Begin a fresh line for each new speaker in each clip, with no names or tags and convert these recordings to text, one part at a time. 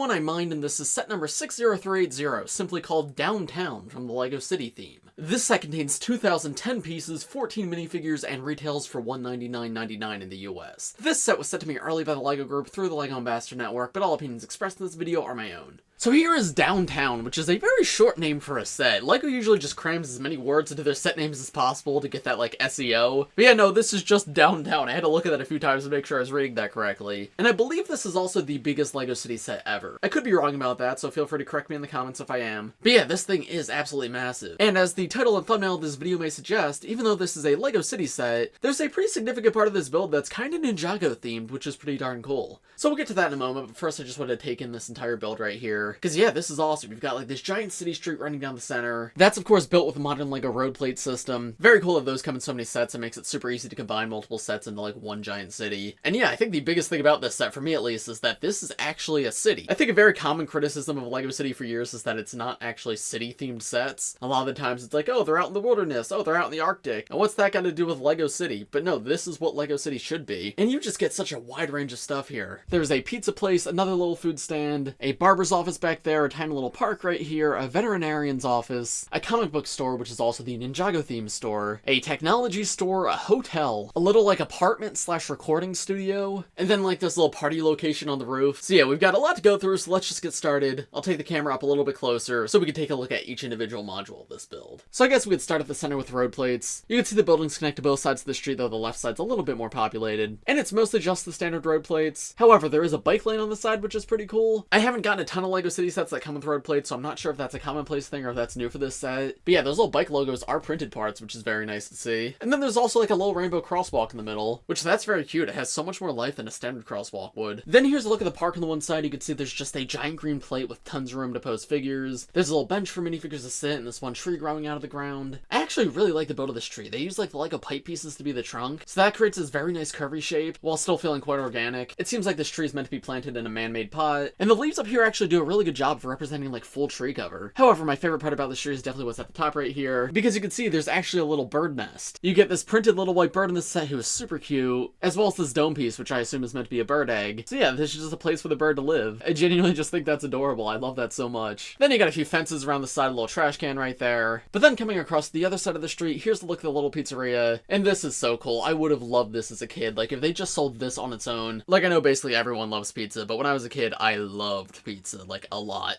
one I mined, and this is set number 60380, simply called Downtown from the LEGO City theme. This set contains 2,010 pieces, 14 minifigures, and retails for $199.99 in the US. This set was sent to me early by the LEGO Group through the LEGO Ambassador Network, but all opinions expressed in this video are my own. So here is Downtown, which is a very short name for a set. LEGO usually just crams as many words into their set names as possible to get that, like, SEO. But yeah, no, this is just Downtown. I had to look at that a few times to make sure I was reading that correctly. And I believe this is also the biggest LEGO City set ever. I could be wrong about that, so feel free to correct me in the comments if I am. But yeah, this thing is absolutely massive. And as the title and thumbnail of this video may suggest, even though this is a LEGO City set, there's a pretty significant part of this build that's kind of Ninjago themed, which is pretty darn cool. So we'll get to that in a moment, but first I just wanted to take in this entire build right here. Because yeah, this is awesome. You've got like this giant city street running down the center. That's of course built with a modern LEGO road plate system. Very cool that those come in so many sets. It makes it super easy to combine multiple sets into like one giant city. And yeah, I think the biggest thing about this set, for me at least, is that this is actually a city. I think a very common criticism of LEGO City for years is that it's not actually city themed sets. A lot of the times it's like, oh, they're out in the wilderness, oh, they're out in the Arctic, and what's that got to do with LEGO City? But no, this is what LEGO City should be. And you just get such a wide range of stuff here. There's a pizza place, another little food stand, a barber's office back there, a tiny little park right here, a veterinarian's office, a comic book store, which is also the Ninjago themed store, a technology store, a hotel, a little like apartment slash recording studio, and then like this little party location on the roof. So yeah, we've got a lot to go through, so let's just get started. I'll take the camera up a little bit closer so we can take a look at each individual module of this build. So I guess we could start at the center with road plates. You can see the buildings connect to both sides of the street, though the left side's a little bit more populated, and it's mostly just the standard road plates. However, there is a bike lane on the side, which is pretty cool. I haven't gotten a ton of LEGO City sets that come with road plates, so I'm not sure if that's a commonplace thing or if that's new for this set. But yeah, those little bike logos are printed parts, which is very nice to see. And then there's also like a little rainbow crosswalk in the middle, which that's very cute. It has so much more life than a standard crosswalk would. Then here's a look at the park on the one side. You can see there's just a giant green plate with tons of room to pose figures. There's a little bench for minifigures to sit, and this one tree growing out of the ground. I actually really like the build of this tree. They use like the LEGO pipe pieces to be the trunk, so that creates this very nice curvy shape while still feeling quite organic. It seems like this tree is meant to be planted in a man-made pot, and the leaves up here actually do a really good job for representing like full tree cover. However, my favorite part about this tree is definitely what's at the top right here, because you can see there's actually a little bird nest. You get this printed little white bird in this set who is super cute, as well as this dome piece, which I assume is meant to be a bird egg. So yeah, this is just a place for the bird to live. I genuinely just think that's adorable. I love that so much. Then you got a few fences around the side, a little trash can right there. But then coming across the other side of the street, here's the look of the little pizzeria, and this is so cool. I would have loved this as a kid. Like, if they just sold this on its own. Like, I know basically everyone loves pizza, but when I was a kid, I loved pizza, like, a lot.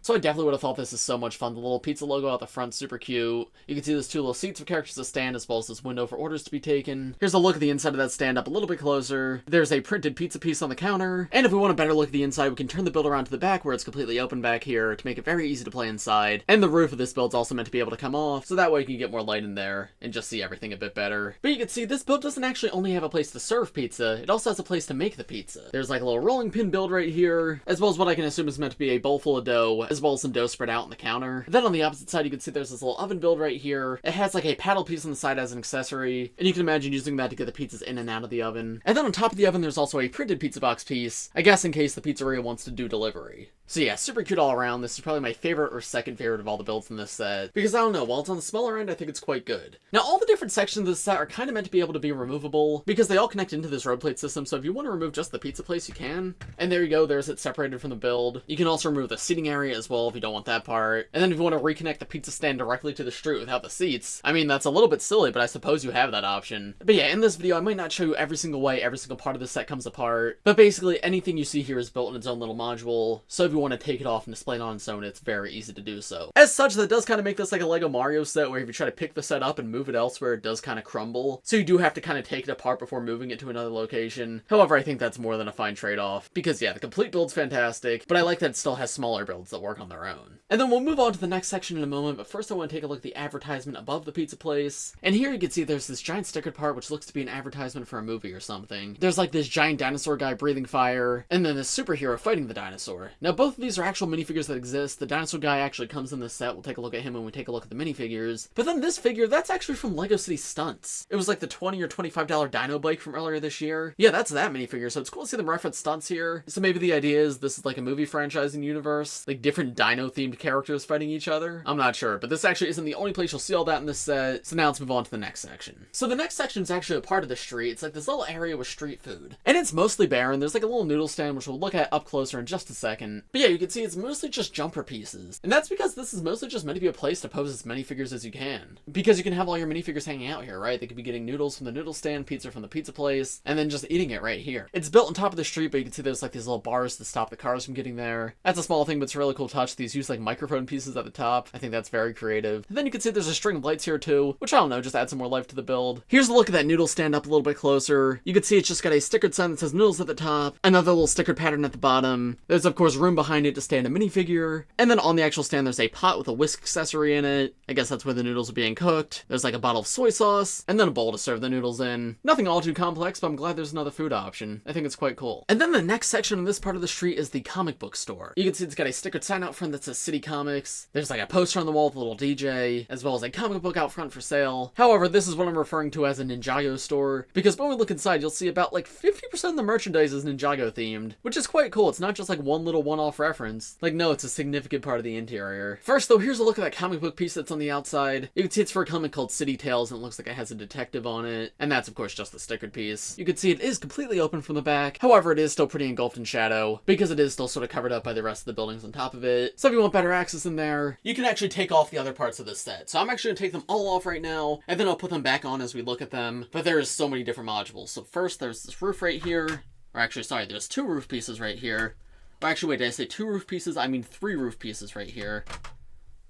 So I definitely would have thought this is so much fun. The little pizza logo out the front, super cute. You can see there's two little seats for characters to stand, as well as this window for orders to be taken. Here's a look at the inside of that stand up a little bit closer. There's a printed pizza piece on the counter. And if we want a better look at the inside, we can turn the build around to the back where it's completely open back here to make it very easy to play inside. And the roof of this build's also meant to be able to come off, so that way you can get more light in there and just see everything a bit better. But you can see this build doesn't actually only have a place to serve pizza, it also has a place to make the pizza. There's like a little rolling pin build right here, as well as what I can assume is meant to be a bowl full of dough, as well as some dough spread out on the counter. Then on the opposite side, you can see there's this little oven build right here. It has like a paddle piece on the side as an accessory, and you can imagine using that to get the pizzas in and out of the oven. And then on top of the oven, there's also a printed pizza box piece, I guess in case the pizzeria wants to do delivery. So yeah, super cute all around. This is probably my favorite or second favorite of all the builds in this set, because I don't know, while it's on the smaller end, I think it's quite good. Now, all the different sections of this set are kind of meant to be able to be removable, because they all connect into this road plate system, so if you want to remove just the pizza place, you can. And there you go, there's it separated from the build. You can also remove the seating area as well if you don't want that part. And then if you want to reconnect the pizza stand directly to the street without the seats, I mean, that's a little bit silly, but I suppose you have that option. But yeah, in this video, I might not show you every single way every single part of the set comes apart, but basically anything you see here is built in its own little module, so if you want to take it off and display it on its own, it's very easy to do so. As such, that does kind of make this like a LEGO Mario set, where if you try to pick the set up and move it elsewhere, it does kind of crumble, so you do have to kind of take it apart before moving it to another location. However, I think that's more than a fine trade-off, because yeah, the complete build's fantastic, but I like that it still has smaller builds that work on their own. And then we'll move on to the next section in a moment, but first I want to take a look at the advertisement above the pizza place. And here you can see there's this giant stickered part which looks to be an advertisement for a movie or something. There's like this giant dinosaur guy breathing fire, and then this superhero fighting the dinosaur. Now both both of these are actual minifigures that exist. The dinosaur guy actually comes in this set. We'll take a look at him when we take a look at the minifigures. But then this figure, that's actually from LEGO City Stunts. It was like the $20 or $25 dino bike from earlier this year. Yeah, that's that minifigure, so it's cool to see them reference stunts here. So maybe the idea is this is like a movie franchising universe, like different dino-themed characters fighting each other. I'm not sure, but this actually isn't the only place you'll see all that in this set. So now let's move on to the next section. So the next section is actually a part of the street. It's like this little area with street food. And it's mostly barren. There's like a little noodle stand, which we'll look at up closer in just a second. But yeah, you can see it's mostly just jumper pieces. And that's because this is mostly just meant to be a place to pose as many figures as you can. Because you can have all your minifigures hanging out here, right? They could be getting noodles from the noodle stand, pizza from the pizza place, and then just eating it right here. It's built on top of the street, but you can see there's like these little bars to stop the cars from getting there. That's a small thing, but it's a really cool touch. These use like microphone pieces at the top. I think that's very creative. And then you can see there's a string of lights here too, which I don't know, just add some more life to the build. Here's a look at that noodle stand up a little bit closer. You can see it's just got a stickered sign that says noodles at the top, another little stickered pattern at the bottom. There's of course room behind it to stand a minifigure, and then on the actual stand there's a pot with a whisk accessory in it. I guess that's where the noodles are being cooked. There's like a bottle of soy sauce, and then a bowl to serve the noodles in. Nothing all too complex, but I'm glad there's another food option. I think it's quite cool. And then the next section in this part of the street is the comic book store. You can see it's got a stickered sign out front that says City Comics. There's like a poster on the wall with a little DJ, as well as a comic book out front for sale. However, this is what I'm referring to as a Ninjago store, because when we look inside, you'll see about like 50% of the merchandise is Ninjago themed, which is quite cool. It's not just like one little one-off reference. Like, no, it's a significant part of the interior. First, though, here's a look at that comic book piece that's on the outside. You can see it's for a comic called City Tales, and it looks like it has a detective on it, and that's, of course, just the stickered piece. You can see it is completely open from the back. However, it is still pretty engulfed in shadow, because it is still sort of covered up by the rest of the buildings on top of it. So if you want better access in there, you can actually take off the other parts of this set. So I'm actually going to take them all off right now, and then I'll put them back on as we look at them. But there is so many different modules. So first, there's this roof right here. Or actually, sorry, there's two roof pieces right here. Or actually, wait, did I say two roof pieces? I mean 3 roof pieces right here.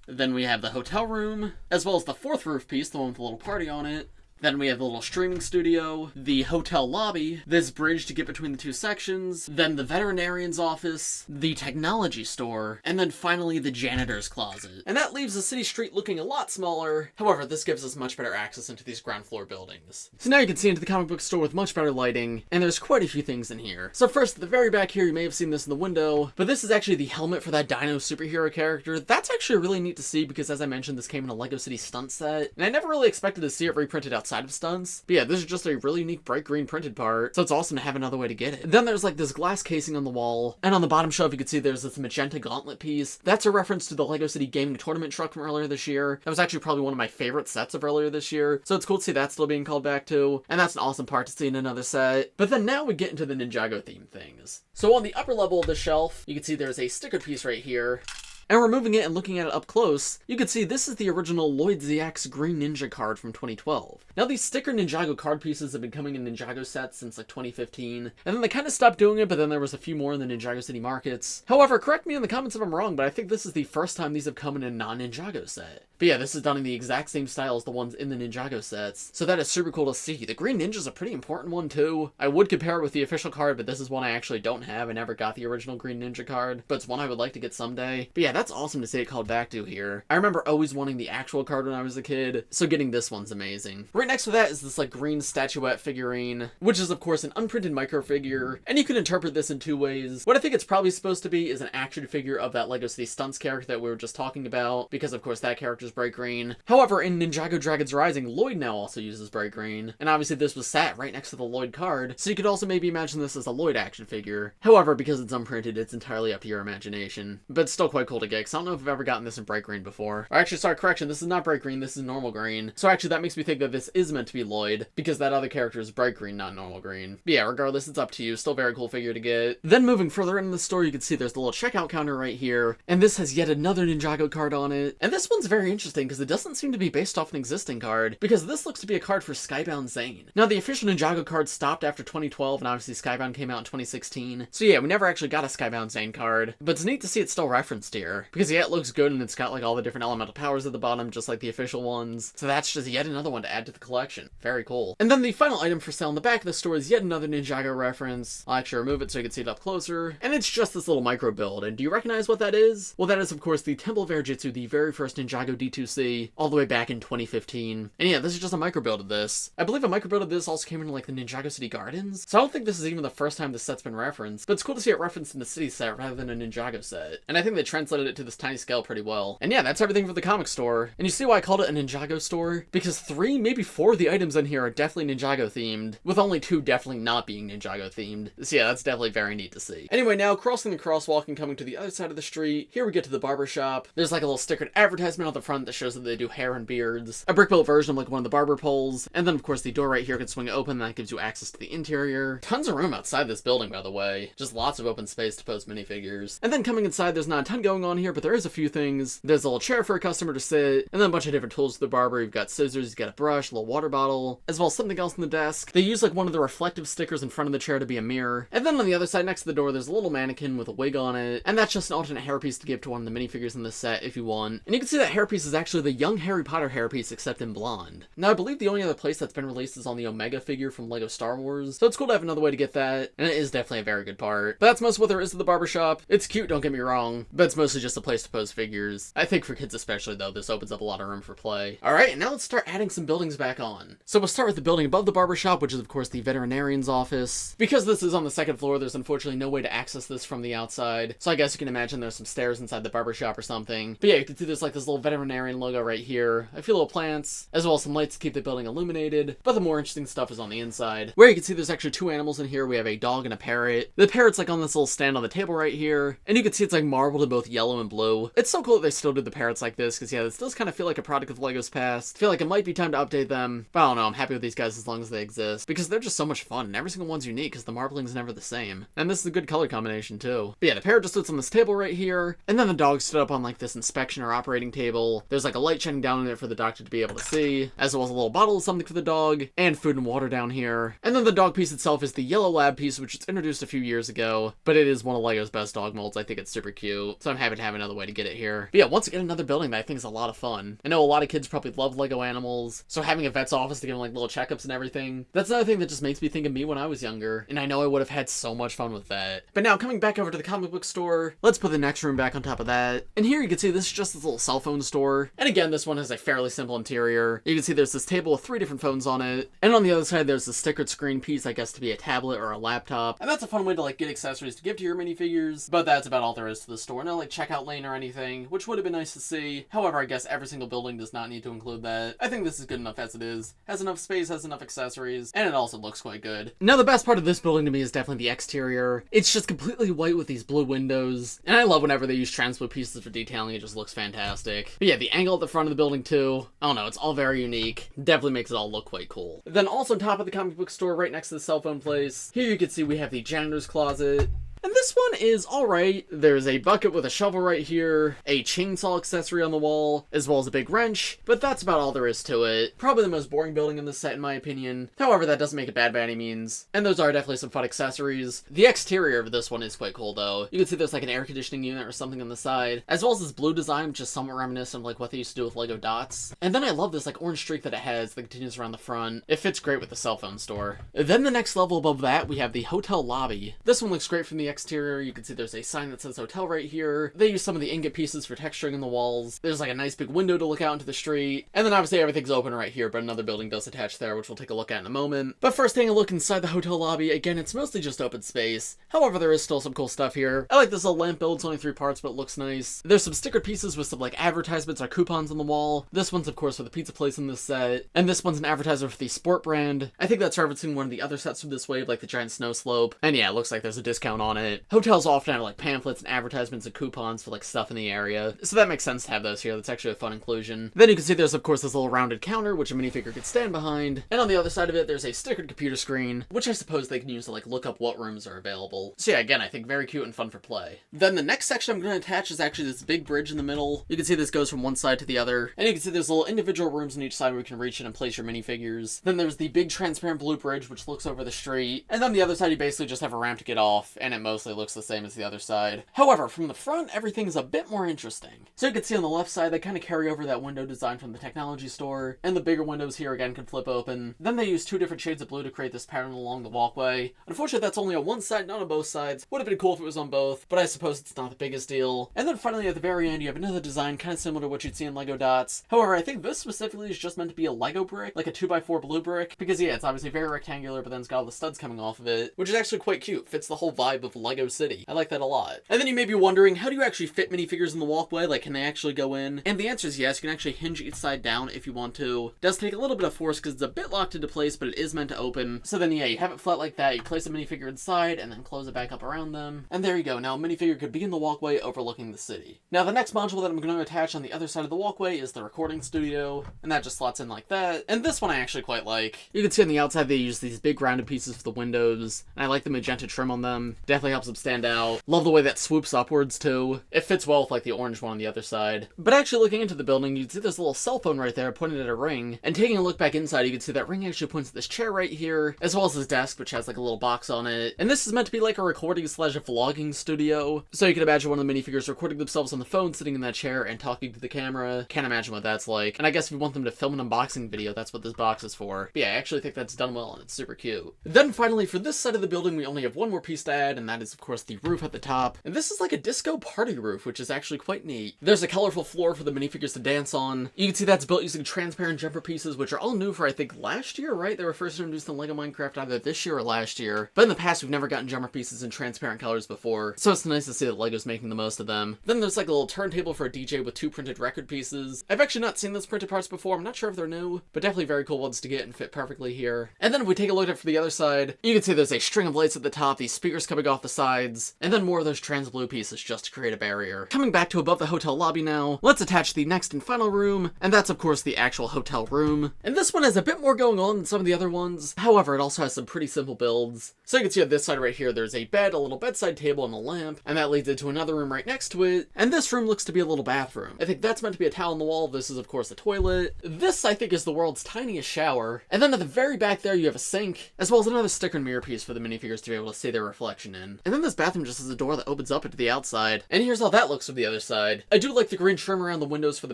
Then we have the hotel room, as well as the 4th roof piece, the one with a little party on it. Then we have the little streaming studio, the hotel lobby, this bridge to get between the two sections, then the veterinarian's office, the technology store, and then finally the janitor's closet. And that leaves the city street looking a lot smaller. However, this gives us much better access into these ground floor buildings. So now you can see into the comic book store with much better lighting, and there's quite a few things in here. So first, at the very back here, you may have seen this in the window, but this is actually the helmet for that dino superhero character. That's actually really neat to see because, as I mentioned, this came in a LEGO City Stunt set, and I never really expected to see it reprinted outside of stunts. But yeah, this is just a really unique bright green printed part, so it's awesome to have another way to get it. And then there's like this glass casing on the wall, and on the bottom shelf you can see there's this magenta gauntlet piece. That's a reference to the LEGO City Gaming Tournament truck from earlier this year. That was actually probably one of my favorite sets of earlier this year, so it's cool to see that still being called back to, and that's an awesome part to see in another set. But then now we get into the Ninjago theme things. So on the upper level of the shelf, you can see there's a sticker piece right here. And removing it and looking at it up close, you can see this is the original Lloyd ZX Green Ninja card from 2012. Now these sticker Ninjago card pieces have been coming in Ninjago sets since like 2015, and then they kind of stopped doing it, but then there was a few more in the Ninjago City markets. However, correct me in the comments if I'm wrong, but I think this is the first time these have come in a non-Ninjago set. But yeah, this is done in the exact same style as the ones in the Ninjago sets, so that is super cool to see. The Green Ninja's a pretty important one too. I would compare it with the official card, but this is one I actually don't have. I never got the original Green Ninja card, but it's one I would like to get someday. But yeah, that's awesome to see it called back to here. I remember always wanting the actual card when I was a kid, so getting this one's amazing. Right next to that is this like green statuette figurine, which is of course an unprinted micro figure, and you can interpret this in two ways. What I think it's probably supposed to be is an action figure of that LEGO City Stunts character that we were just talking about, because of course that character's bright green. However, in Ninjago Dragons Rising, Lloyd now also uses bright green, and obviously this was sat right next to the Lloyd card, so you could also maybe imagine this as a Lloyd action figure. However, because it's unprinted, it's entirely up to your imagination. But it's still quite cool to get, because I don't know if I've ever gotten this in bright green before. Or actually, sorry, correction, this is not bright green, this is normal green. So actually that makes me think that this is meant to be Lloyd, because that other character is bright green, not normal green. But yeah, regardless, it's up to you. Still very cool figure to get. Then moving further into the store, you can see there's the little checkout counter right here, and this has yet another Ninjago card on it. And this one's very interesting, because it doesn't seem to be based off an existing card, because this looks to be a card for Skybound Zane. Now, the official Ninjago card stopped after 2012, and obviously Skybound came out in 2016. So yeah, we never actually got a Skybound Zane card, but it's neat to see it's still referenced here. here. Because yeah, it looks good and it's got like all the different elemental powers at the bottom, just like the official ones. So that's just yet another one to add to the collection. Very cool. And then the final item for sale in the back of the store is yet another Ninjago reference. I'll actually remove it so you can see it up closer. And it's just this little micro build. And do you recognize what that is? Well, that is of course the Temple of Air Jitsu, the very first Ninjago D2C, all the way back in 2015. And yeah, this is just a micro build of this. I believe a micro build of this also came in like the Ninjago City Gardens. So I don't think this is even the first time this set's been referenced, but it's cool to see it referenced in the city set rather than a Ninjago set. And I think they translated it to this tiny scale pretty well. And yeah, that's everything for the comic store. And you see why I called it a Ninjago store? Because 3, maybe 4 of the items in here are definitely Ninjago themed, with only 2 definitely not being Ninjago themed. So yeah, that's definitely very neat to see. Anyway, now crossing the crosswalk and coming to the other side of the street, here we get to the barbershop. There's like a little stickered advertisement on the front that shows that they do hair and beards, a brick-built version of like one of the barber poles, and then of course the door right here can swing open, that gives you access to the interior. Tons of room outside this building, by the way. Just lots of open space to post minifigures. And then coming inside, there's not a ton going on here, but there is a few things. There's a little chair for a customer to sit, and then a bunch of different tools for the barber. You've got scissors, you've got a brush, a little water bottle, as well as something else on the desk. They use like one of the reflective stickers in front of the chair to be a mirror. And then on the other side next to the door, there's a little mannequin with a wig on it, and that's just an alternate hairpiece to give to one of the minifigures in this set if you want. And you can see that hairpiece is actually the young Harry Potter hairpiece, except in blonde. Now, I believe the only other place that's been released is on the Omega figure from LEGO Star Wars, so it's cool to have another way to get that, and it is definitely a very good part. But that's most of what there is to the barbershop. It's cute, don't get me wrong, but it's mostly just a place to pose figures. I think for kids especially, though, this opens up a lot of room for play. Alright, and now let's start adding some buildings back on. So we'll start with the building above the barbershop, which is of course the veterinarian's office. Because this is on the second floor, there's unfortunately no way to access this from the outside, so I guess you can imagine there's some stairs inside the barbershop or something. But yeah, you can see there's like this little veterinarian logo right here, a few little plants, as well as some lights to keep the building illuminated, but the more interesting stuff is on the inside, where you can see there's actually 2 animals in here. We have a dog and a parrot. The parrot's like on this little stand on the table right here, and you can see it's like marbled in both yellow and blue. It's so cool that they still did the parrots like this, because yeah, this does kind of feel like a product of LEGO's past. I feel like it might be time to update them, but I don't know, I'm happy with these guys as long as they exist, because they're just so much fun, and every single one's unique, because the marbling's never the same. And this is a good color combination too. But yeah, the parrot just sits on this table right here, and then the dog stood up on like this inspection or operating table. There's like a light shining down on it for the doctor to be able to see, as well as a little bottle of something for the dog, and food and water down here. And then the dog piece itself is the yellow lab piece, which was introduced a few years ago, but it is one of LEGO's best dog molds. I think it's super cute, so I'm happy to have another way to get it here. But yeah, once again, another building that I think is a lot of fun. I know a lot of kids probably love LEGO animals, so having a vet's office to give them like little checkups and everything, that's another thing that just makes me think of me when I was younger, and I know I would have had so much fun with that. But now, coming back over to the comic book store, let's put the next room back on top of that. And here you can see this is just this little cell phone store, and again, this one has a fairly simple interior. You can see there's this table with 3 different phones on it, and on the other side there's the stickered screen piece, I guess to be a tablet or a laptop, and that's a fun way to like get accessories to give to your minifigures. But that's about all there is to the store. No like checkout lane or anything, which would have been nice to see. However, I guess every single building does not need to include that. I think this is good enough as it is. Has enough space, has enough accessories, and it also looks quite good. Now the best part of this building to me is definitely the exterior. It's just completely white with these blue windows, and I love whenever they use trans blue pieces for detailing. It just looks fantastic. But yeah, the angle at the front of the building too, I don't know, it's all very unique. Definitely makes it all look quite cool. Then also on top of the comic book store, right next to the cell phone place, here you can see we have the janitor's closet. And this one is alright. There's a bucket with a shovel right here, a chainsaw accessory on the wall, as well as a big wrench, but that's about all there is to it. Probably the most boring building in this set in my opinion. However, that doesn't make it bad by any means. And those are definitely some fun accessories. The exterior of this one is quite cool though. You can see there's like an air conditioning unit or something on the side, as well as this blue design, which is somewhat reminiscent of like what they used to do with LEGO Dots. And then I love this like orange streak that it has that continues around the front. It fits great with the cell phone store. Then the next level above that, we have the hotel lobby. This one looks great from the exterior. You can see there's a sign that says hotel right here. They use some of the ingot pieces for texturing in the walls. There's like a nice big window to look out into the street. And then obviously everything's open right here, but another building does attach there, which we'll take a look at in a moment. But first taking a look inside the hotel lobby, again, it's mostly just open space. However, there is still some cool stuff here. I like this little lamp build. It's only 3 parts, but it looks nice. There's some stickered pieces with some like advertisements or coupons on the wall. This one's of course for the pizza place in this set. And this one's an advertiser for the sport brand. I think that's referencing one of the other sets from this wave, like the giant snow slope. And yeah, it looks like there's a discount on it. Hotels often have like pamphlets and advertisements and coupons for like stuff in the area, so that makes sense to have those here. That's actually a fun inclusion. Then you can see there's of course this little rounded counter which a minifigure could stand behind, and on the other side of it there's a stickered computer screen, which I suppose they can use to like look up what rooms are available. So yeah, again, I think very cute and fun for play. Then the next section I'm going to attach is actually this big bridge in the middle. You can see this goes from one side to the other, and you can see there's little individual rooms on each side where you can reach in and place your minifigures. Then there's the big transparent blue bridge which looks over the street, and then the other side you basically just have a ramp to get off, and at most mostly looks the same as the other side. However, from the front, everything is a bit more interesting. So you can see on the left side, they kind of carry over that window design from the technology store, and the bigger windows here again can flip open. Then they use 2 different shades of blue to create this pattern along the walkway. Unfortunately, that's only on one side, not on both sides. Would have been cool if it was on both, but I suppose it's not the biggest deal. And then finally at the very end, you have another design kind of similar to what you'd see in Lego Dots. However, I think this specifically is just meant to be a Lego brick, like a 2x4 blue brick, because yeah, it's obviously very rectangular, but then it's got all the studs coming off of it, which is actually quite cute. Fits the whole vibe of Lego City. I like that a lot. And then you may be wondering, how do you actually fit minifigures in the walkway? Like, can they actually go in? And the answer is yes, you can actually hinge each side down if you want to. It does take a little bit of force because it's a bit locked into place, but it is meant to open. So then yeah, you have it flat like that, you place a minifigure inside, and then close it back up around them. And there you go, now a minifigure could be in the walkway overlooking the city. Now the next module that I'm going to attach on the other side of the walkway is the recording studio, and that just slots in like that. And this one I actually quite like. You can see on the outside they use these big rounded pieces for the windows, and I like the magenta trim on them. Definitely helps them stand out. Love the way that swoops upwards too. It fits well with like the orange one on the other side. But actually looking into the building, you can see this little cell phone right there pointed at a ring, and taking a look back inside, you can see that ring actually points at this chair right here, as well as this desk, which has like a little box on it. And this is meant to be like a recording slash a vlogging studio. So you can imagine one of the minifigures recording themselves on the phone, sitting in that chair and talking to the camera. Can't imagine what that's like. And I guess if you want them to film an unboxing video, that's what this box is for. But yeah, I actually think that's done well and it's super cute. Then finally, for this side of the building, we only have one more piece to add, and that is of course the roof at the top. And this is like a disco party roof, which is actually quite neat. There's a colorful floor for the minifigures to dance on. You can see that's built using transparent jumper pieces, which are all new for I think last year, right? They were first introduced in LEGO Minecraft either this year or last year. But in the past, we've never gotten jumper pieces in transparent colors before, so it's nice to see that LEGO's making the most of them. Then there's like a little turntable for a DJ with 2 printed record pieces. I've actually not seen those printed parts before. I'm not sure if they're new, but definitely very cool ones to get and fit perfectly here. And then if we take a look at it from the other side, you can see there's a string of lights at the top, these speakers coming off the sides, and then more of those trans blue pieces just to create a barrier. Coming back to above the hotel lobby now, let's attach the next and final room, and that's of course the actual hotel room. And this one has a bit more going on than some of the other ones. However, it also has some pretty simple builds. So you can see on this side right here, there's a bed, a little bedside table, and a lamp, and that leads into another room right next to it. And this room looks to be a little bathroom. I think that's meant to be a towel on the wall. This is of course a toilet. This I think is the world's tiniest shower. And then at the very back there you have a sink, as well as another sticker and mirror piece for the minifigures to be able to see their reflection in. And then this bathroom just has a door that opens up into the outside. And here's how that looks from the other side. I do like the green trim around the windows for the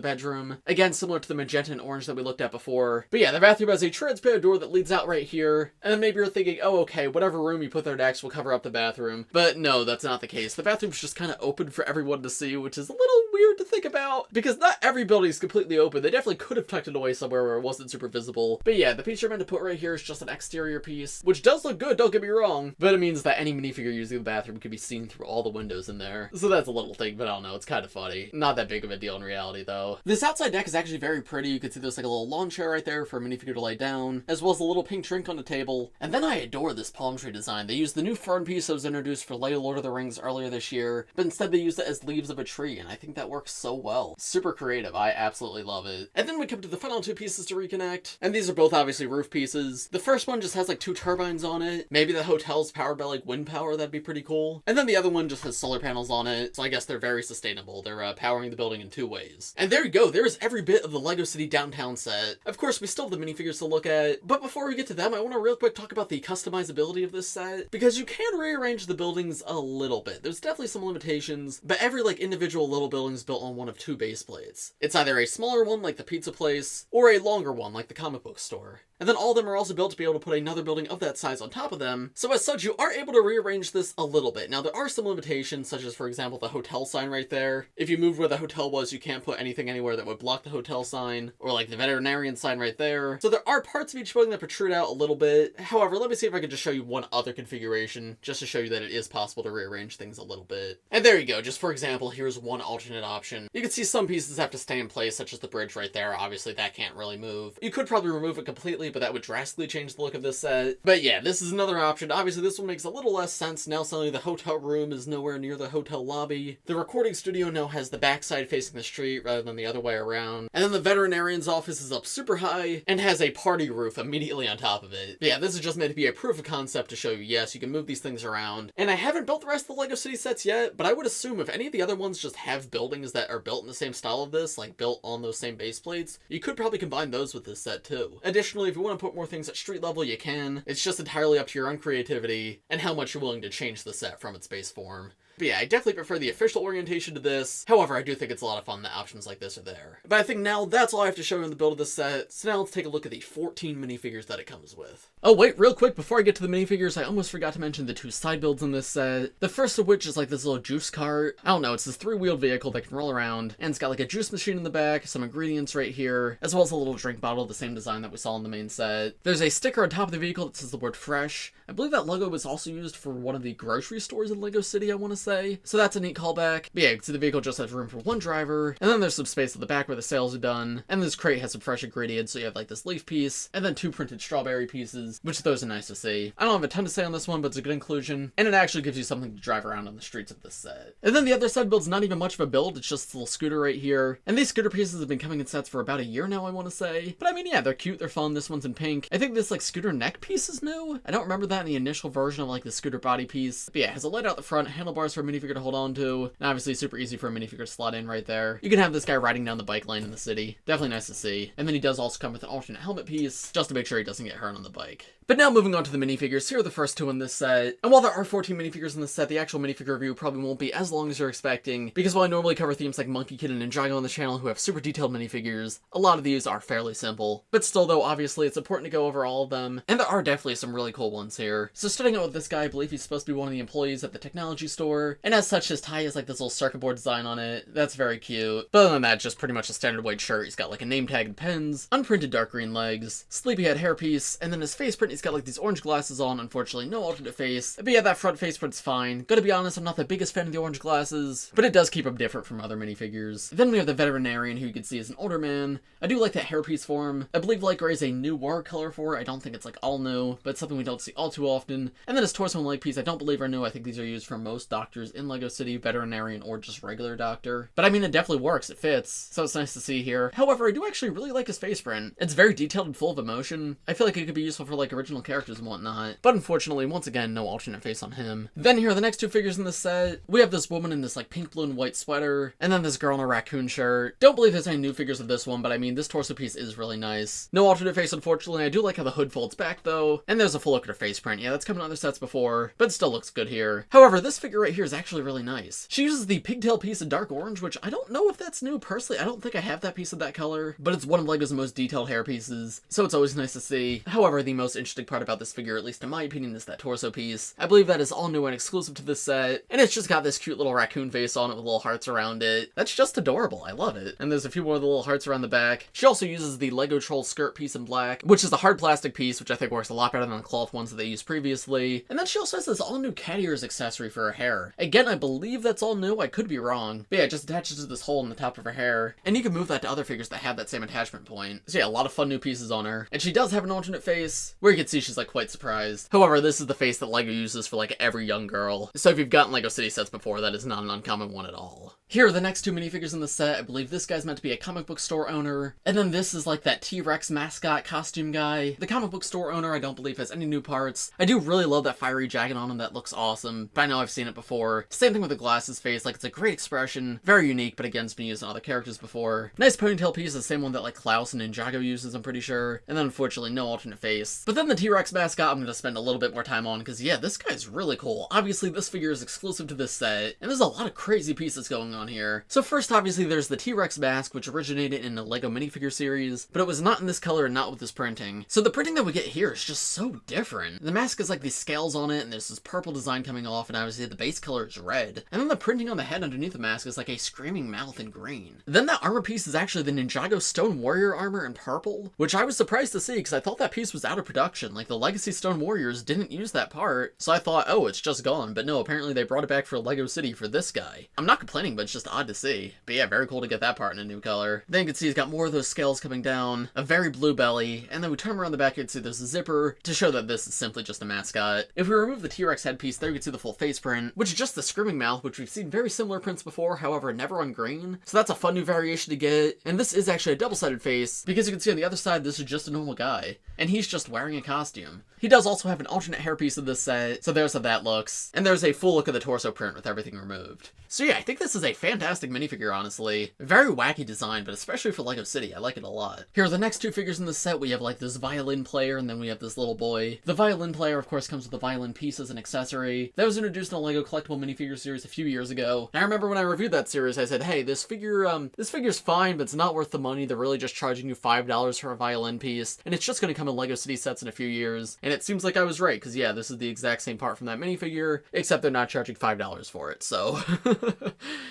bedroom. Again, similar to the magenta and orange that we looked at before. But yeah, the bathroom has a transparent door that leads out right here. And then maybe you're thinking, oh okay, whatever room you put there next will cover up the bathroom. But no, that's not the case. The bathroom's just kind of open for everyone to see, which is a little weird to think about, because not every building is completely open. They definitely could have tucked it away somewhere where it wasn't super visible. But yeah, the piece you're meant to put right here is just an exterior piece, which does look good, don't get me wrong, but it means that any minifigure using the bathroom can be seen through all the windows in there. So that's a little thing, but I don't know, it's kind of funny. Not that big of a deal in reality though. This outside deck is actually very pretty. You can see there's like a little lawn chair right there for a minifigure to lay down, as well as a little pink drink on the table. And then I adore this palm tree design. They used the new fern piece that was introduced for LEGO Lord of the Rings earlier this year, but instead they used it as leaves of a tree, and I think that works so well. Super creative, I absolutely love it. And then we come to the final 2 pieces to reconnect, and these are both obviously roof pieces. The first one just has like 2 turbines on it. Maybe the hotel's powered by like wind power, that'd be pretty cool. And then the other one just has solar panels on it, so I guess they're very sustainable. They're powering the building in 2 ways. And there you go, there's every bit of the LEGO City downtown set. Of course, we still have the minifigures to look at, but before we get to them, I want to real quick talk about the customizability of this set, because you can rearrange the buildings a little bit. There's definitely some limitations, but every like individual little building is built on one of 2 base plates. It's either a smaller one like the pizza place, or a longer one like the comic book store. And then all of them are also built to be able to put another building of that size on top of them, so as such you are able to rearrange this a little bit. Now there are some limitations, such as for example the hotel sign right there. If you moved where the hotel was, you can't put anything anywhere that would block the hotel sign, or like the veterinarian sign right there. So there are parts of each building that protrude out a little bit. However, let me see if I can just show you one other configuration, just to show you that it is possible to rearrange things a little bit. And there you go, just for example, here's one alternate option. You can see some pieces have to stay in place, such as the bridge right there. Obviously that can't really move. You could probably remove it completely, but that would drastically change the look of this set. But yeah, this is another option. Obviously this one makes a little less sense. Now suddenly the hotel room is nowhere near the hotel lobby. The recording studio now has the backside facing the street rather than the other way around. And then the veterinarian's office is up super high and has a party roof immediately on top of it. But yeah, this is just meant to be a proof of concept to show you, yes, you can move these things around. And I haven't built the rest of the LEGO City sets yet, but I would assume if any of the other ones just have buildings that are built in the same style of this, like built on those same base plates, you could probably combine those with this set too. Additionally, if you want to put more things at street level, you can. It's just entirely up to your own creativity and how much you're willing to change changed the set from its base form. But yeah, I definitely prefer the official orientation to this. However, I do think it's a lot of fun that options like this are there. But I think now that's all I have to show you in the build of this set. So now let's take a look at the 14 minifigures that it comes with. Oh wait, real quick, before I get to the minifigures, I almost forgot to mention the 2 side builds in this set. The first of which is like this little juice cart. I don't know, it's this 3-wheeled vehicle that can roll around, and it's got like a juice machine in the back, some ingredients right here, as well as a little drink bottle, the same design that we saw in the main set. There's a sticker on top of the vehicle that says the word fresh. I believe that logo was also used for one of the grocery stores in LEGO City, I want to say. So that's a neat callback. But yeah, you can see the vehicle just has room for 1 driver, and then there's some space at the back where the sails are done, and this crate has some fresh ingredients, so you have like this leaf piece, and then 2 printed strawberry pieces, which those are nice to see. I don't have a ton to say on this one, but it's a good inclusion, and it actually gives you something to drive around on the streets of this set. And then the other side build's not even much of a build, it's just a little scooter right here, and these scooter pieces have been coming in sets for about a year now, I want to say. But I mean, yeah, they're cute, they're fun. This one's in pink. I think this like scooter neck piece is new. I don't remember that in the initial version of like the scooter body piece. But yeah, it has a light out the front, handlebars for a minifigure to hold on to, and obviously super easy for a minifigure to slot in right there. You can have this guy riding down the bike lane in the city. Definitely nice to see. And then he does also come with an alternate helmet piece, just to make sure he doesn't get hurt on the bike. But now moving on to the minifigures, here are the first 2 in this set. And while there are 14 minifigures in this set, the actual minifigure review probably won't be as long as you're expecting, because while I normally cover themes like Monkey Kid and Ninjago on the channel who have super detailed minifigures, a lot of these are fairly simple. But still though, obviously it's important to go over all of them, and there are definitely some really cool ones here. So starting out with this guy, I believe he's supposed to be one of the employees at the technology store, and as such his tie has like this little circuit board design on it. That's very cute. But other than that, just pretty much a standard white shirt. He's got like a name tag and pens, unprinted dark green legs, sleepyhead hairpiece, and then his face print, he's got like these orange glasses on, unfortunately no alternate face. But yeah, that front face print's fine. Gotta be honest, I'm not the biggest fan of the orange glasses, but it does keep him different from other minifigures. Then we have the veterinarian, who you can see is an older man. I do like that hairpiece for him. I believe light gray is a new war color for it. I don't think it's like all new, but it's something we don't see all too often. And then his torso and leg piece, I don't believe are new. I think these are used for most doctors in LEGO City, veterinarian or just regular doctor. But I mean, it definitely works, it fits, so it's nice to see here. However, I do actually really like his face print. It's very detailed and full of emotion. I feel like it could be useful for like original characters and whatnot. But unfortunately, once again, no alternate face on him. Then here are the next 2 figures in this set. We have this woman in this like pink, blue, and white sweater, and then this girl in a raccoon shirt. Don't believe there's any new figures of this one, but I mean, this torso piece is really nice. No alternate face, unfortunately. I do like how the hood folds back though, and there's a full look at her face print. Yeah, that's come in other sets before, but it still looks good here. However, this figure right here is actually really nice. She uses the pigtail piece in dark orange, which I don't know if that's new. Personally, I don't think I have that piece of that color, but it's one of LEGO's most detailed hair pieces, so it's always nice to see. However, the most interesting part about this figure, at least in my opinion, is that torso piece. I believe that is all new and exclusive to this set, and it's just got this cute little raccoon face on it with little hearts around it. That's just adorable. I love it. And there's a few more of the little hearts around the back. She also uses the Lego Troll skirt piece in black, which is a hard plastic piece, which I think works a lot better than the cloth ones that they used previously. And then she also has this all new cat ears accessory for her hair. Again, I believe that's all new. I could be wrong. But yeah, it just attaches to this hole in the top of her hair, and you can move that to other figures that have that same attachment point. So yeah, a lot of fun new pieces on her. And she does have an alternate face, where you can see she's like quite surprised. However, this is the face that LEGO uses for like every young girl. So if you've gotten LEGO City sets before, that is not an uncommon one at all. Here are the next 2 minifigures in the set. I believe this guy's meant to be a comic book store owner, and then this is like that T-Rex mascot costume guy. The comic book store owner I don't believe has any new parts. I do really love that fiery jacket on him. That looks awesome, but I know I've seen it before. Same thing with the glasses face. Like, it's a great expression, very unique, but again, it's been used on other characters before. Nice ponytail piece, the same one that like Klaus and Ninjago uses, I'm pretty sure. And then unfortunately no alternate face. But then the T-Rex mascot I'm gonna spend a little bit more time on, because yeah, this guy's really cool. Obviously this figure is exclusive to this set, and there's a lot of crazy pieces going on here. So first, obviously, there's the T-Rex mask, which originated in the LEGO minifigure series, but it was not in this color and not with this printing. So the printing that we get here is just so different. The mask has like these scales on it, and there's this purple design coming off, and obviously the base color is red. And then the printing on the head underneath the mask is like a screaming mouth in green. Then that armor piece is actually the Ninjago Stone Warrior armor in purple, which I was surprised to see because I thought that piece was out of production. Like, the Legacy Stone Warriors didn't use that part, so I thought, oh, it's just gone. But no, apparently they brought it back for LEGO City for this guy. I'm not complaining, but it's just odd to see. But yeah, very cool to get that part in a new color. Then you can see he's got more of those scales coming down, a very blue belly, and then we turn around the back, you can see there's a zipper to show that this is simply just a mascot. If we remove the T-Rex headpiece, there you can see the full face print, which is just the screaming mouth, which we've seen very similar prints before, however, never on green. So that's a fun new variation to get. And this is actually a double-sided face, because you can see on the other side, this is just a normal guy, and he's just wearing a costume. He does also have an alternate hairpiece in this set, so there's how that looks. And there's a full look of the torso print with everything removed. So yeah, I think this is a fantastic minifigure, honestly. Very wacky design, but especially for LEGO City, I like it a lot. Here are the next two figures in the set. We have like this violin player, and then we have this little boy. The violin player, of course, comes with the violin piece as an accessory. That was introduced in a LEGO collectible minifigure series a few years ago. And I remember when I reviewed that series, I said, hey, this figure's fine, but it's not worth the money. They're really just charging you $5 for a violin piece, and it's just going to come in LEGO City sets in a few years. And it seems like I was right, because yeah, this is the exact same part from that minifigure, except they're not charging $5 for it, so...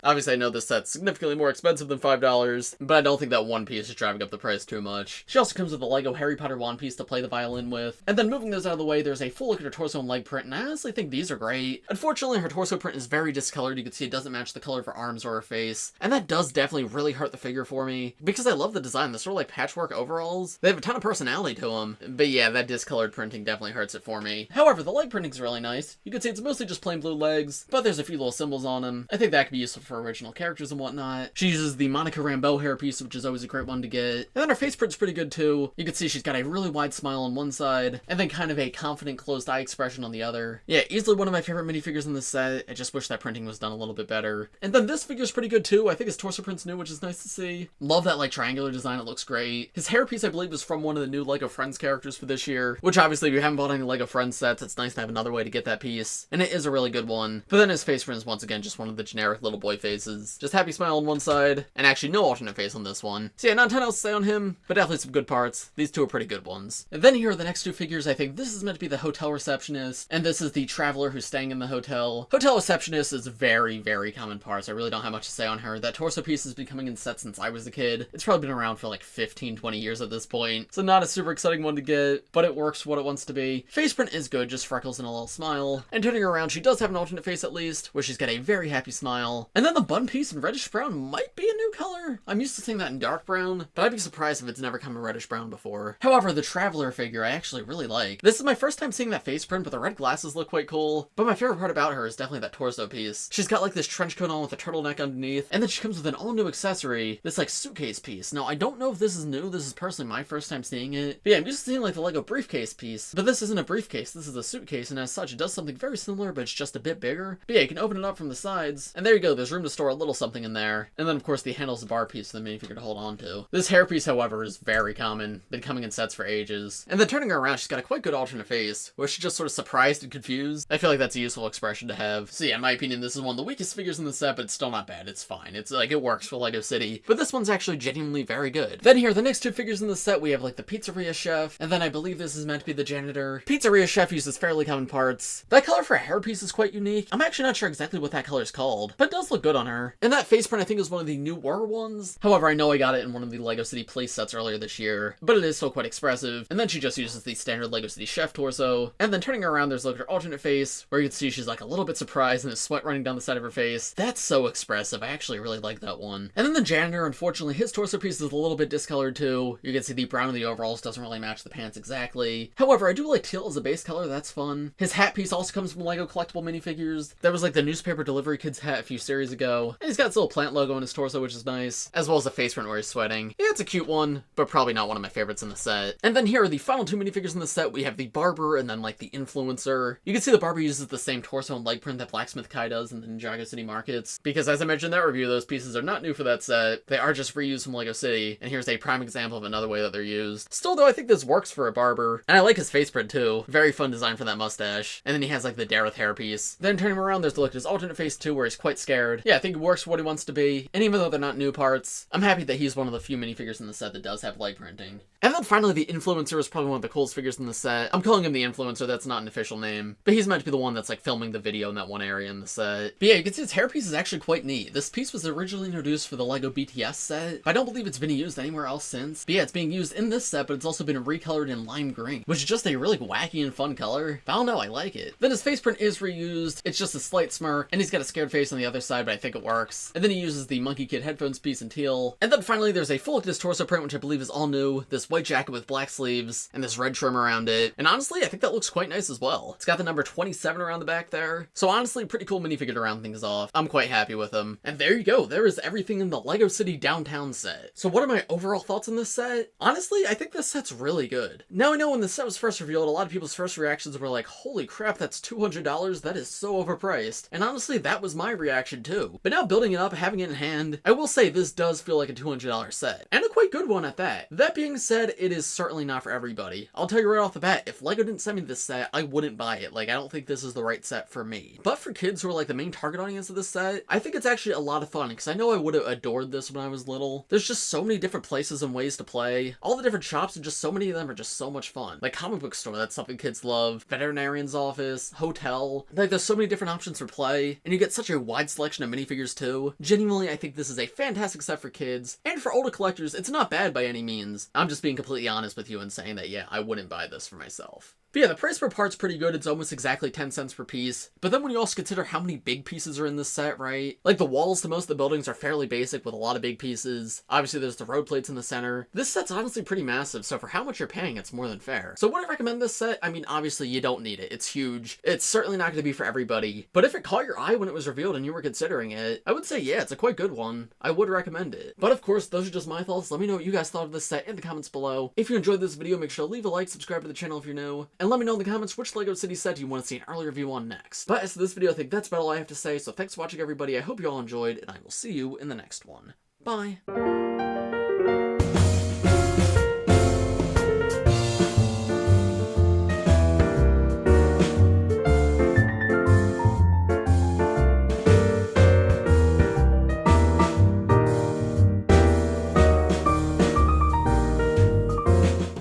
Obviously, I know this set's significantly more expensive than $5, but I don't think that one piece is driving up the price too much. She also comes with a LEGO Harry Potter wand piece to play the violin with. And then moving those out of the way, there's a full look at her torso and leg print, and I honestly think these are great. Unfortunately, her torso print is very discolored. You can see it doesn't match the color of her arms or her face, and that does definitely really hurt the figure for me, because I love the design. The sort of like patchwork overalls, they have a ton of personality to them, but yeah, that discolored printing definitely hurts it for me. However, the leg printing's really nice. You can see it's mostly just plain blue legs, but there's a few little symbols on them. I think that could be useful for original characters and whatnot. She uses the Monica Rambeau hairpiece, which is always a great one to get. And then her face print's pretty good too. You can see she's got a really wide smile on one side, and then kind of a confident closed eye expression on the other. Yeah, easily one of my favorite minifigures in this set. I just wish that printing was done a little bit better. And then this figure's pretty good too. I think his torso print's new, which is nice to see. Love that like triangular design, it looks great. His hairpiece, I believe, is from one of the new LEGO Friends characters for this year, which obviously if you haven't bought any LEGO Friends sets, it's nice to have another way to get that piece. And it is a really good one. But then his face print is once again just one of the generic little boy faces. Just happy smile on one side, and actually no alternate face on this one. So yeah, not a ton else to say on him, but definitely some good parts. These two are pretty good ones. And then here are the next two figures. I think this is meant to be the hotel receptionist, and this is the traveler who's staying in the hotel. Hotel receptionist is very, very common parts. I really don't have much to say on her. That torso piece has been coming in sets since I was a kid. It's probably been around for like 15, 20 years at this point, so not a super exciting one to get, but it works for what it wants to be. Face print is good, just freckles and a little smile. And turning her around, she does have an alternate face at least, where she's got a very happy smile. And then the bun piece in reddish brown might be a new color. I'm used to seeing that in dark brown, but I'd be surprised if it's never come in reddish brown before. However, the traveler figure I actually really like. This is my first time seeing that face print, but the red glasses look quite cool. But my favorite part about her is definitely that torso piece. She's got like this trench coat on with a turtleneck underneath, and then she comes with an all new accessory, this like suitcase piece. Now, I don't know if this is new. This is personally my first time seeing it. But yeah, I'm used to seeing like the LEGO briefcase piece, but this isn't a briefcase. This is a suitcase, and as such, it does something very similar, but it's just a bit bigger. But yeah, you can open it up from the sides, and there you go. There's room to store a little something in there. And then, of course, the handle's a bar piece for the minifigure to hold on to. This hairpiece, however, is very common. Been coming in sets for ages. And then turning her around, she's got a quite good alternate face, where she's just sort of surprised and confused. I feel like that's a useful expression to have. So yeah, in my opinion, this is one of the weakest figures in the set, but it's still not bad. It's fine. It's like, it works for LEGO City. But this one's actually genuinely very good. Then here, the next two figures in the set, we have like the pizzeria chef, and then I believe this is meant to be the janitor. Pizzeria chef uses fairly common parts. That color for a hairpiece is quite unique. I'm actually not sure exactly what that color is called, but it does look good on her. And that face print I think is one of the newer ones. However, I know I got it in one of the LEGO City play sets earlier this year, but it is still quite expressive. And then she just uses the standard LEGO City chef torso. And then turning her around, there's like her alternate face, where you can see she's like a little bit surprised and there's sweat running down the side of her face. That's so expressive. I actually really like that one. And then the janitor, unfortunately, his torso piece is a little bit discolored too. You can see the brown of the overalls doesn't really match the pants exactly. However, I do like teal as a base color. That's fun. His hat piece also comes from LEGO collectible minifigures. That was like the newspaper delivery kid's hat a few series ago. And he's got his little plant logo on his torso, which is nice, as well as a face print where he's sweating. Yeah, it's a cute one, but probably not one of my favorites in the set. And then here are the final two minifigures in the set. We have the barber and then like the influencer. You can see the barber uses the same torso and leg print that Blacksmith Kai does in the Ninjago City markets, because as I mentioned in that review, those pieces are not new for that set. They are just reused from LEGO City, and here's a prime example of another way that they're used. Still though, I think this works for a barber, and I like his face print too. Very fun design for that mustache. And then he has like the Dareth hairpiece. Then turning him around, there's the look at his alternate face too, where he's quite scared. Yeah, I think it works for what he wants to be, and even though they're not new parts, I'm happy that he's one of the few minifigures in the set that does have leg printing. And then finally, the influencer is probably one of the coolest figures in the set. I'm calling him the influencer, that's not an official name, but he's meant to be the one that's like filming the video in that one area in the set. But yeah, you can see his hairpiece is actually quite neat. This piece was originally introduced for the LEGO BTS set, but I don't believe it's been used anywhere else since. But yeah, it's being used in this set, but it's also been recolored in lime green, which is just a really wacky and fun color. But I don't know, I like it. Then his face print is reused. It's just a slight smirk, and he's got a scared face on the other side, but I think it works. And then he uses the Monkey Kid headphones piece in teal. And then finally, there's a full look at his torso print, which I believe is all new. This this white jacket with black sleeves and this red trim around it. And honestly, I think that looks quite nice as well. It's got the number 27 around the back there. So honestly, pretty cool minifigure to round things off. I'm quite happy with them. And there you go. There is everything in the LEGO City Downtown set. So what are my overall thoughts on this set? Honestly, I think this set's really good. Now I know when the set was first revealed, a lot of people's first reactions were like, holy crap, that's $200? That is so overpriced. And honestly, that was my reaction too. But now building it up, having it in hand, I will say this does feel like a $200 set. And a quite good one at that. That being said, it is certainly not for everybody. I'll tell you right off the bat, if LEGO didn't send me this set, I wouldn't buy it. Like, I don't think this is the right set for me. But for kids who are like the main target audience of this set, I think it's actually a lot of fun, because I know I would have adored this when I was little. There's just so many different places and ways to play. All the different shops, and just so many of them are just so much fun. Like comic book store, that's something kids love. Veterinarian's office, hotel. Like there's so many different options for play, and you get such a wide selection of minifigures too. Genuinely, I think this is a fantastic set for kids, and for older collectors, it's not bad by any means. I'm just being completely honest with you and saying that, yeah, I wouldn't buy this for myself. But yeah, the price per part's pretty good. It's almost exactly 10 cents per piece. But then when you also consider how many big pieces are in this set, right? Like the walls to most of the buildings are fairly basic with a lot of big pieces. Obviously there's the road plates in the center. This set's honestly pretty massive, so for how much you're paying, it's more than fair. So would I recommend this set? I mean, obviously you don't need it. It's huge. It's certainly not going to be for everybody. But if it caught your eye when it was revealed and you were considering it, I would say yeah, it's a quite good one. I would recommend it. But of course, those are just my thoughts. Let me know what you guys thought of this set in the comments below. If you enjoyed this video, make sure to leave a like, subscribe to the channel if you're new, and let me know in the comments which LEGO City set you want to see an early review on next. But as for this video, I think that's about all I have to say, so thanks for watching everybody, I hope you all enjoyed, and I will see you in the next one. Bye!